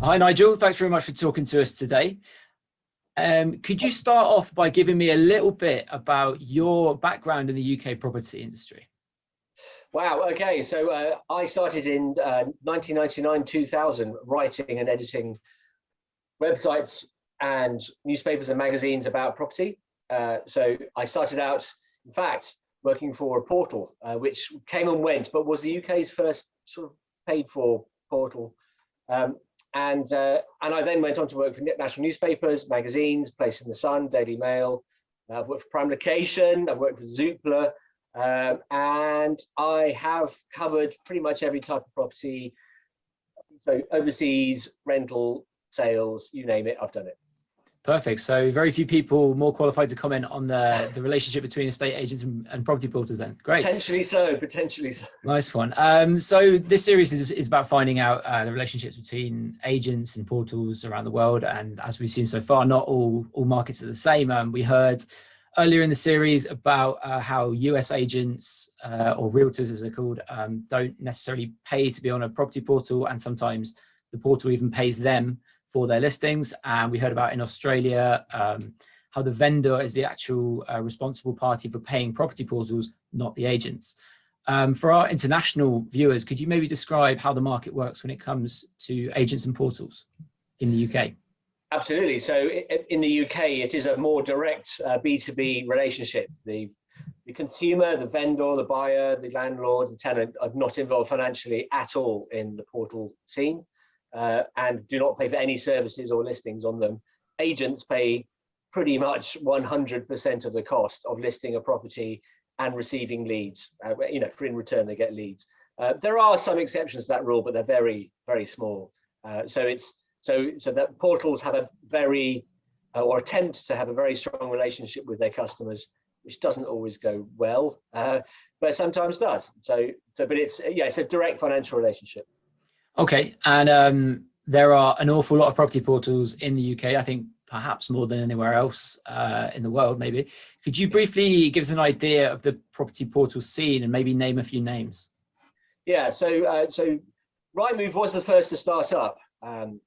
Hi, Nigel. Thanks very much for talking to us today. Could you start off by giving me a little bit about your background in the UK property industry? Wow. Okay. So I started in 1999, 2000, writing and editing websites and newspapers and magazines about property. So I started out, in fact, working for a portal, which came and went, but was the UK's first sort of paid for portal. And I then went on to work for national newspapers, magazines, Place in the Sun, Daily Mail. I've worked for Prime Location, I've worked for Zoopla, and I have covered pretty much every type of property. So overseas, rental, sales, you name it, I've done it. Perfect. So very few people more qualified to comment on the relationship between estate agents and property portals then. Great. Potentially so, potentially so. Nice one. So this series is about finding out the relationships between agents and portals around the world. And as we've seen so far, not all markets are the same. We heard earlier in the series about how US agents or realtors as they're called don't necessarily pay to be on a property portal, and sometimes the portal even pays them for their listings. And we heard about in Australia how the vendor is the actual responsible party for paying property portals, not the agents. For our international viewers, could you maybe describe how the market works when it comes to agents and portals in the UK? Absolutely. So in the UK, it is a more direct B2B relationship. The consumer, the vendor, the buyer, the landlord, the tenant are not involved financially at all in the portal scene. And do not pay for any services or listings on them. Agents pay pretty much 100% of the cost of listing a property and receiving leads. For in return they get leads. There are some exceptions to that rule, but they're very, very small. So that portals have a very or attempt to have a very strong relationship with their customers, which doesn't always go well, but sometimes does. But it's a direct financial relationship. Okay, and there are an awful lot of property portals in the UK, I think perhaps more than anywhere else in the world, maybe. Could you briefly give us an idea of the property portal scene and maybe name a few names? Yeah, so Rightmove was the first to start up. And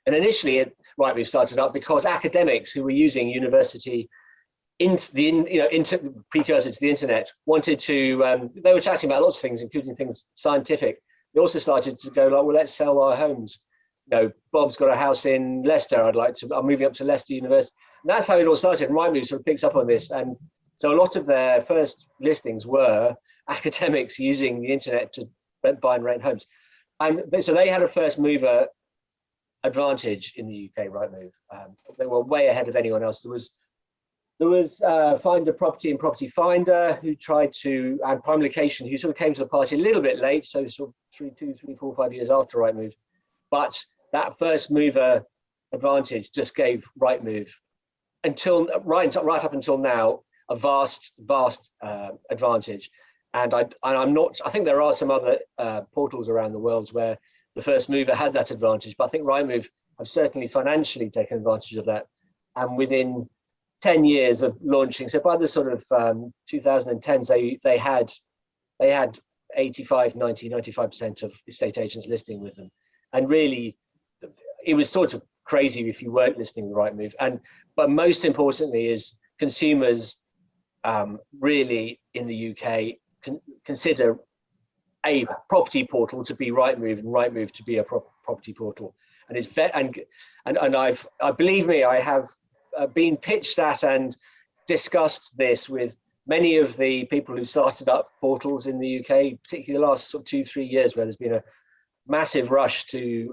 initially, Rightmove started up because academics who were using university precursor to the internet wanted to, they were chatting about lots of things, including things scientific. They also started to go like, well, let's sell our homes. Bob's got a house in Leicester. I'm moving up to Leicester University. And that's how it all started. And Rightmove sort of picks up on this. And so a lot of their first listings were academics using the internet to buy and rent homes. And so they had a first mover advantage in the UK, Rightmove. They were way ahead of anyone else. There was Find a Property and Property Finder who tried to, and Prime Location who sort of came to the party a little bit late, so sort of 3, 4, 5 years after Rightmove. But that first mover advantage just gave Rightmove right up until now a vast advantage. And I think there are some other portals around the world where the first mover had that advantage, but I think Rightmove have certainly financially taken advantage of that. And within 10 years of launching, so by the sort of 2010s, they had 85, 90, 95% of estate agents listing with them. And really, it was sort of crazy if you weren't listing with Rightmove. But most importantly is consumers really in the UK consider a property portal to be Rightmove and Rightmove to be a property portal. And it's believe me, I have been pitched at and discussed this with many of the people who started up portals in the UK, particularly the last sort of 2-3 years, where there's been a massive rush to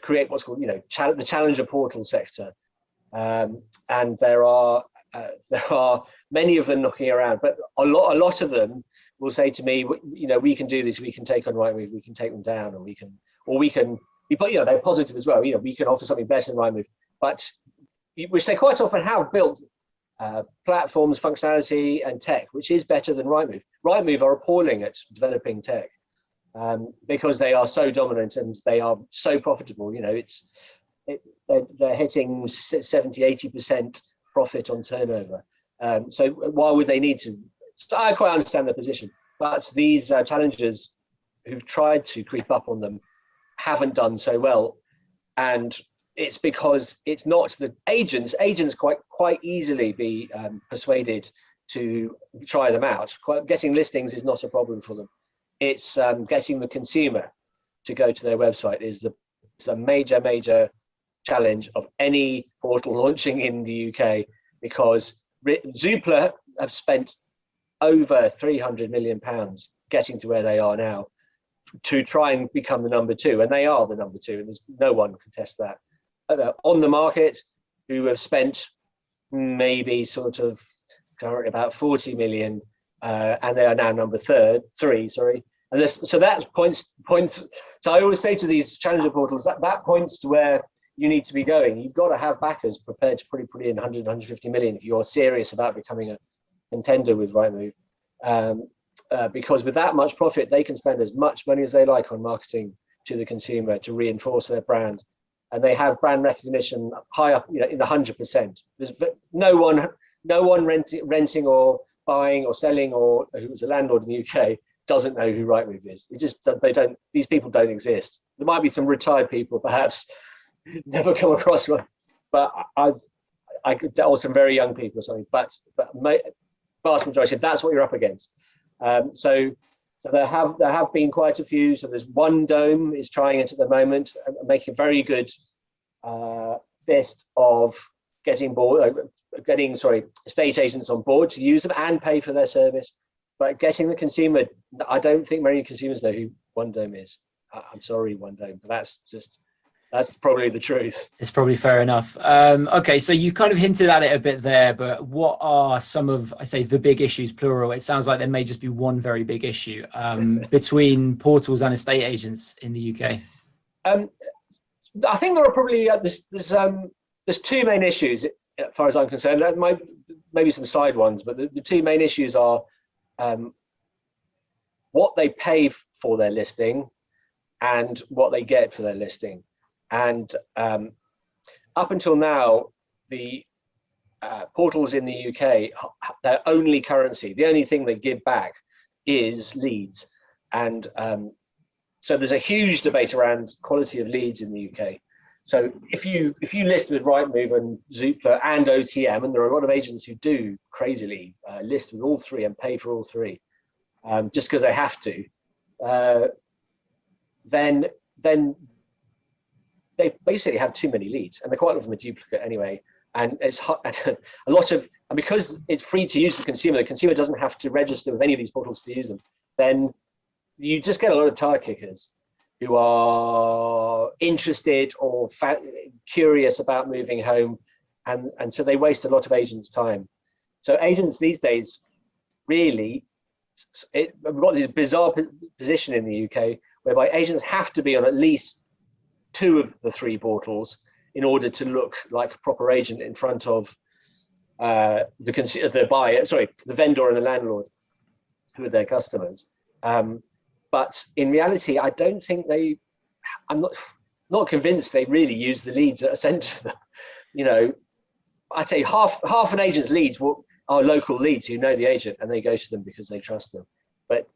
create what's called, the challenger portal sector, and there are many of them knocking around, but a lot of them will say to me, we can do this, we can take on Rightmove, we can take them down, they're positive as well. We can offer something better than Rightmove, but which they quite often have built platforms, functionality, and tech, which is better than Rightmove. Rightmove are appalling at developing tech because they are so dominant and they are so profitable. They're hitting 70-80% profit on turnover. So why would they need to? I quite understand their position, but these challengers who've tried to creep up on them haven't done so well. and it's because it's not the agents. Agents quite easily be persuaded to try them out. Getting listings is not a problem for them. It's getting the consumer to go to their website is the major challenge of any portal launching in the UK, because Zoopla have spent over £300 million getting to where they are now to try and become the number 2, and they are the number 2, and there's no one can test that. On the market, who have spent maybe sort of currently about 40 million, and they are now number 3. And so that points. So I always say to these challenger portals that points to where you need to be going. You've got to have backers prepared to put in 100, 150 million if you're serious about becoming a contender with Rightmove. Because with that much profit, they can spend as much money as they like on marketing to the consumer to reinforce their brand. And they have brand recognition high up, in the 100%. There's no one renting or buying or selling or who's a landlord in the UK doesn't know who Rightmove is. These people don't exist. There might be some retired people, perhaps, never come across one, but I could tell some very young people or something, but vast majority, that's what you're up against. So there have been quite a few. So there's One Dome is trying it at the moment, making a very good fist of getting estate agents on board to use them and pay for their service. But getting the consumer, I don't think many consumers know who One Dome is. I'm sorry, One Dome, but that's probably the truth. It's probably fair enough. Okay, so you kind of hinted at it a bit there, but what are some of, I say, the big issues, plural? It sounds like there may just be one very big issue between portals and estate agents in the UK. I think there are probably there's 2 main issues as far as I'm concerned. There might maybe some side ones, but the 2 main issues are what they pay for their listing and what they get for their listing. And up until now, the portals in the UK, their only currency, the only thing they give back is leads. And so there's a huge debate around quality of leads in the UK. So if you list with Rightmove and Zoopla and OTM, and there are a lot of agents who do crazily list with all 3 and pay for all 3, just because they have to, then they basically have too many leads, and quite a lot of them are duplicate anyway. And it's a lot of, and because it's free to use the consumer doesn't have to register with any of these portals to use them. Then you just get a lot of tire kickers who are interested or curious about moving home, and so they waste a lot of agents' time. So agents these days, really, we've got this bizarre position in the UK whereby agents have to be on at least 2 of the 3 portals in order to look like a proper agent in front of the buyer, the vendor and the landlord, who are their customers. But in reality, I don't think I'm not convinced they really use the leads that are sent to them. I'd say half an agent's leads are local leads who know the agent and they go to them because they trust them. But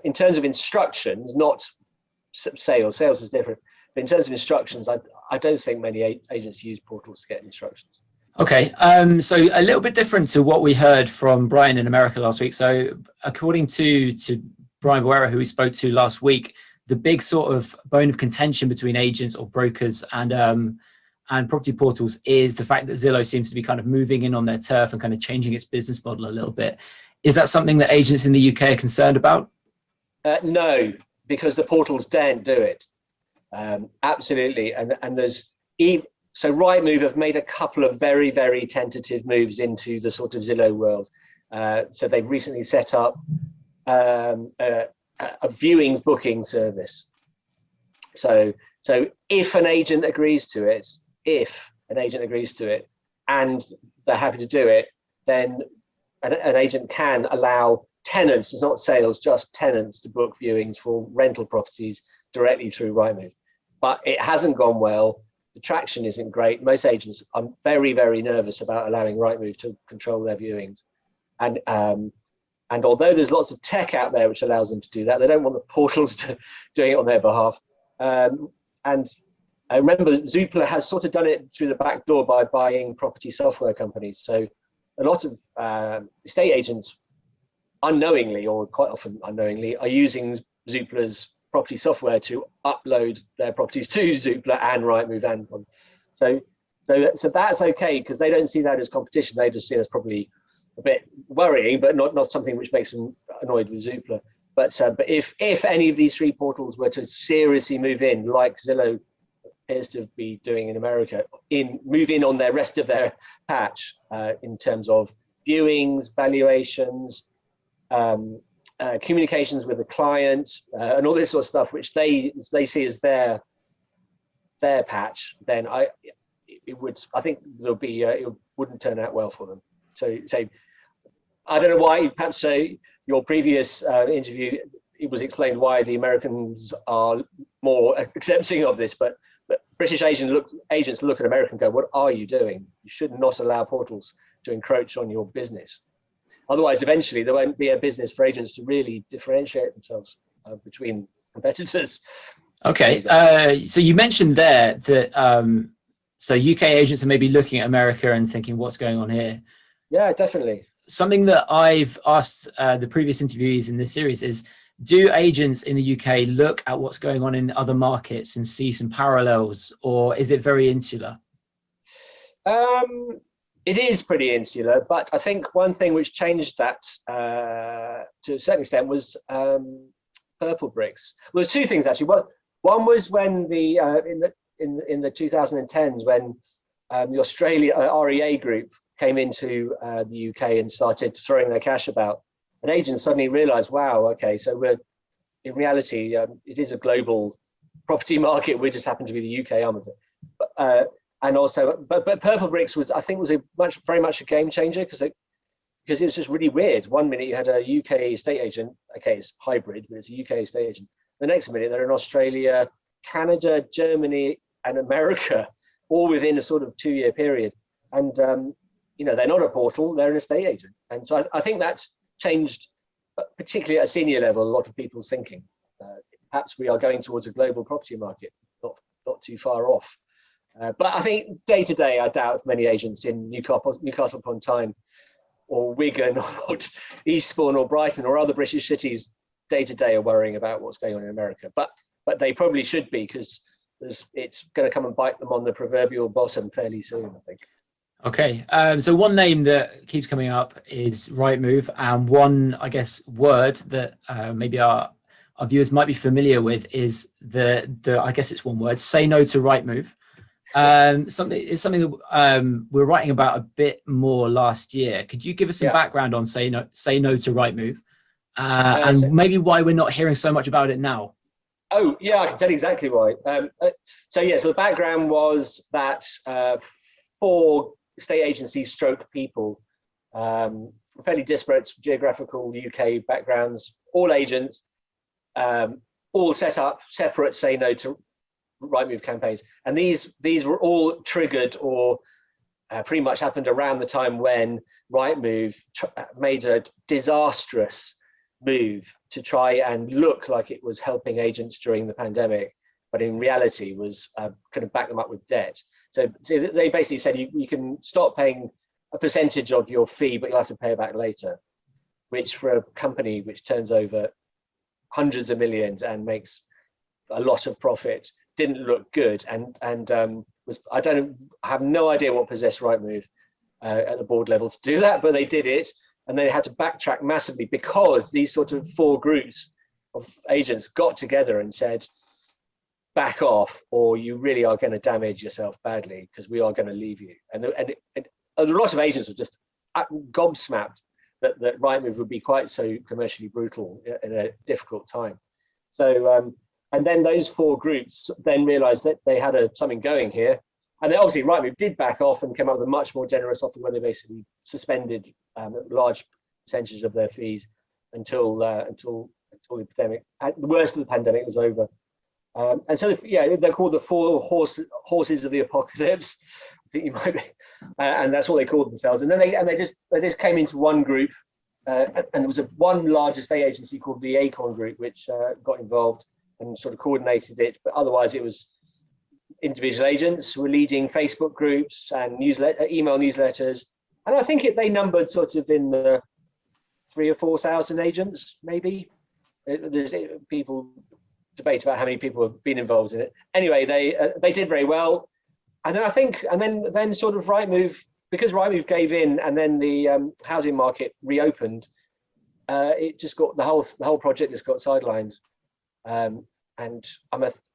in terms of instructions, not sales is different. But in terms of instructions, I don't think many agents use portals to get instructions. Okay, so a little bit different to what we heard from Brian in America last week. So according to Brian Boera, who we spoke to last week, the big sort of bone of contention between agents or brokers and property portals is the fact that Zillow seems to be kind of moving in on their turf and kind of changing its business model a little bit. Is that something that agents in the UK are concerned about? No, because the portals daren't do it. Absolutely, and so Rightmove have made a couple of very, very tentative moves into the sort of Zillow world. So they've recently set up a viewings booking service. So if an agent agrees to it, and they're happy to do it, then an agent can allow tenants, it's not sales, just tenants, to book viewings for rental properties directly through Rightmove. But it hasn't gone well. The traction isn't great. Most agents are very, very nervous about allowing Rightmove to control their viewings. And although there's lots of tech out there which allows them to do that, they don't want the portals doing it on their behalf. And I remember Zoopla has sort of done it through the back door by buying property software companies. So a lot of estate agents unknowingly, or quite often unknowingly, are using Zoopla's property software to upload their properties to Zoopla and Rightmove. And so that's okay, because they don't see that as competition. They just see it as probably a bit worrying, but not something which makes them annoyed with Zoopla. But if any of these three portals were to seriously move in, like Zillow appears to be doing in America, move in on their rest of their patch in terms of viewings, valuations, communications with the client, and all this sort of stuff, which they see as their patch, then I think there'll be it wouldn't turn out well for them. So I don't know why. Perhaps your previous interview, it was explained why the Americans are more accepting of this, but British agents look at America and go, "What are you doing? You should not allow portals to encroach on your business. Otherwise, eventually, there won't be a business for agents to really differentiate themselves between competitors." Okay, so you mentioned there that so UK agents are maybe looking at America and thinking, what's going on here? Yeah, definitely. Something that I've asked the previous interviewees in this series is, do agents in the UK look at what's going on in other markets and see some parallels, or is it very insular? It is pretty insular, but I think one thing which changed that to a certain extent was purple bricks. Well, there's two things actually. One was when in the 2010s, when the Australia REA group came into the UK and started throwing their cash about, and agents suddenly realised, wow, okay, so we're in reality it is a global property market. We just happen to be the UK arm of it. And also, but purple bricks was, I think, was very much a game changer, because it was just really weird. One minute you had a UK estate agent, okay, it's hybrid, but it's a UK estate agent. The next minute they're in Australia, Canada, Germany, and America, all within a sort of 2-year period. And they're not a portal; they're an estate agent. And so I think that's changed, particularly at a senior level, a lot of people's thinking. Perhaps we are going towards a global property market, not too far off. But I think day to day, I doubt if many agents in Newcastle upon Tyne, or Wigan, or Eastbourne, or Brighton, or other British cities, day to day are worrying about what's going on in America. But they probably should be, because it's going to come and bite them on the proverbial bottom fairly soon, I think. Okay, so one name that keeps coming up is Rightmove, and one, I guess, word that maybe our viewers might be familiar with is the I guess it's one word, say no to Rightmove. It's something that we're writing about a bit more last year. Could you give us some background on say no to Rightmove, and maybe why we're not hearing so much about it now? Oh yeah, I can tell you exactly why. So the background was that 4 estate agencies stroke people from fairly disparate geographical UK backgrounds, all agents, all set up separate say no to Rightmove campaigns, and these were all triggered or pretty much happened around the time when Rightmove made a disastrous move to try and look like it was helping agents during the pandemic, but in reality was kind of back them up with debt. So they basically said you can stop paying a percentage of your fee, but you'll have to pay it back later, which for a company which turns over hundreds of millions and makes a lot of profit didn't look good, and was, I have no idea what possessed Rightmove at the board level to do that, but they did it, and they had to backtrack massively because these sort of 4 groups of agents got together and said, back off, or you really are going to damage yourself badly, because we are going to leave you. And a lot of agents were just gobsmacked that Rightmove would be quite so commercially brutal in a difficult time. So and then those 4 groups then realized that they had something going here, and then obviously Rightmove did back off and came up with a much more generous offer where they basically suspended a large percentage of their fees until the pandemic, the worst of the pandemic, was over. And so they're called the 4 horses of the apocalypse, I think you might be, and that's what they called themselves. And then they just came into one group, and there was one large estate agency called the Acorn Group, which got involved and sort of coordinated it, but otherwise it was individual agents who were leading Facebook groups and email newsletters. And I think they numbered sort of in the 3,000 or 4,000 agents, maybe. There's people debate about how many people have been involved in it. Anyway, they did very well. And then sort of Rightmove, because Rightmove gave in and then the housing market reopened, it just got the whole project just got sidelined. And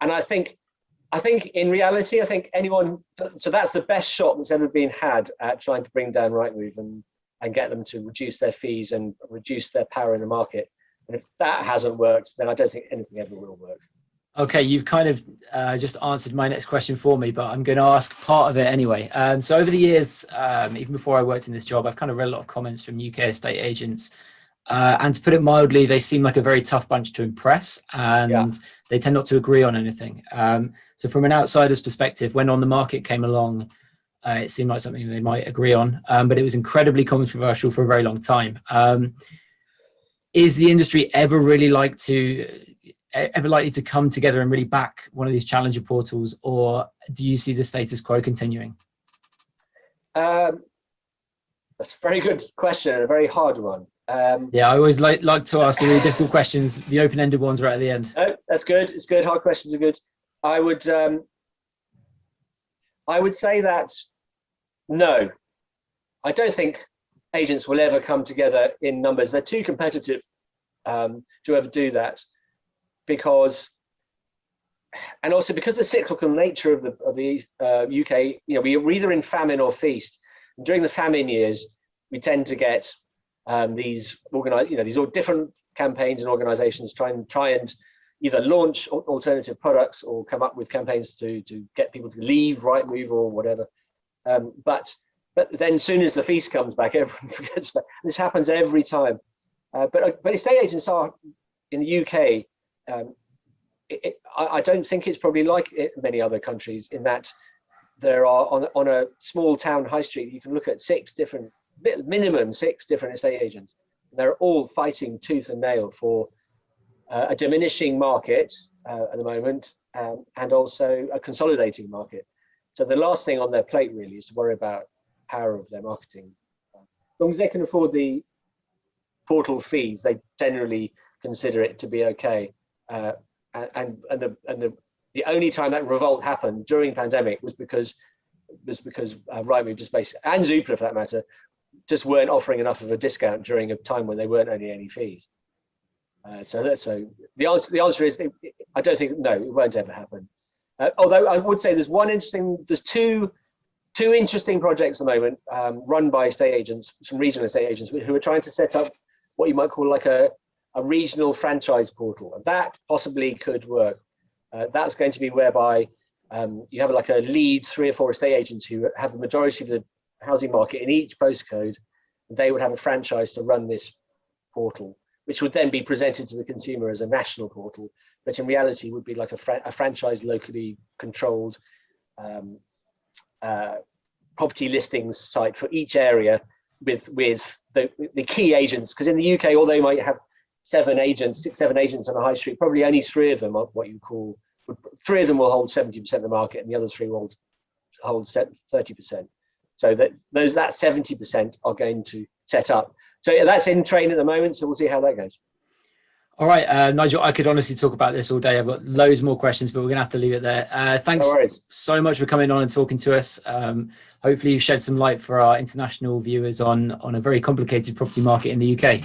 I think in reality, I think so that's the best shot that's ever been had at trying to bring down Rightmove and get them to reduce their fees and reduce their power in the market. And if that hasn't worked, then I don't think anything ever will work. Okay, you've kind of just answered my next question for me, but I'm going to ask part of it anyway. So over the years, even before I worked in this job, I've kind of read a lot of comments from UK estate agents. And to put it mildly, they seem like a very tough bunch to impress, and they tend not to agree on anything. So from an outsider's perspective, when On the Market came along, it seemed like something they might agree on, but it was incredibly controversial for a very long time. Is the industry ever likely to come together and really back one of these challenger portals, or do you see the status quo continuing? That's a very good question, a very hard one. Yeah, I always like to ask the really difficult questions. The open-ended ones right at the end. Oh, that's good. It's good. Hard questions are good. I would say that no, I don't think agents will ever come together in numbers. They're too competitive to ever do that, because the cyclical nature of the UK. We're either in famine or feast. And during the famine years, we tend to get these all different campaigns and organizations try and either launch alternative products or come up with campaigns to get people to leave Rightmove or whatever. But then, soon as the feast comes back, everyone forgets about it. This happens every time. But estate agents are in the UK. I don't think it's probably like many other countries in that there are on a small town high street. You can look at minimum six different estate agents. They're all fighting tooth and nail for a diminishing market at the moment, and also a consolidating market. So the last thing on their plate really is to worry about power of their marketing. As long as they can afford the portal fees, they generally consider it to be okay. And the only time that revolt happened during pandemic was because Rightmove just basically, and Zoopla for that matter, just weren't offering enough of a discount during a time when they weren't earning any fees. So the answer is, I don't think, no, it won't ever happen. Although I would say there's two interesting projects at the moment run by estate agents, some regional estate agents who are trying to set up what you might call like a regional franchise portal, and that possibly could work. That's going to be whereby you have like a lead 3 or 4 estate agents who have the majority of the housing market in each postcode. They would have a franchise to run this portal, which would then be presented to the consumer as a national portal, but in reality would be like a franchise locally controlled property listings site for each area with the key agents. Because in the UK, although you might have 7 agents on a high street, probably only 3 of them are what you call, 3 of them will hold 70% of the market, and the other 3 will hold 30%. So that 70% are going to set up. So that's in train at the moment. So we'll see how that goes. All right, Nigel, I could honestly talk about this all day. I've got loads more questions, but we're going to have to leave it there. Thanks so much for coming on and talking to us. Hopefully you shed some light for our international viewers on a very complicated property market in the UK.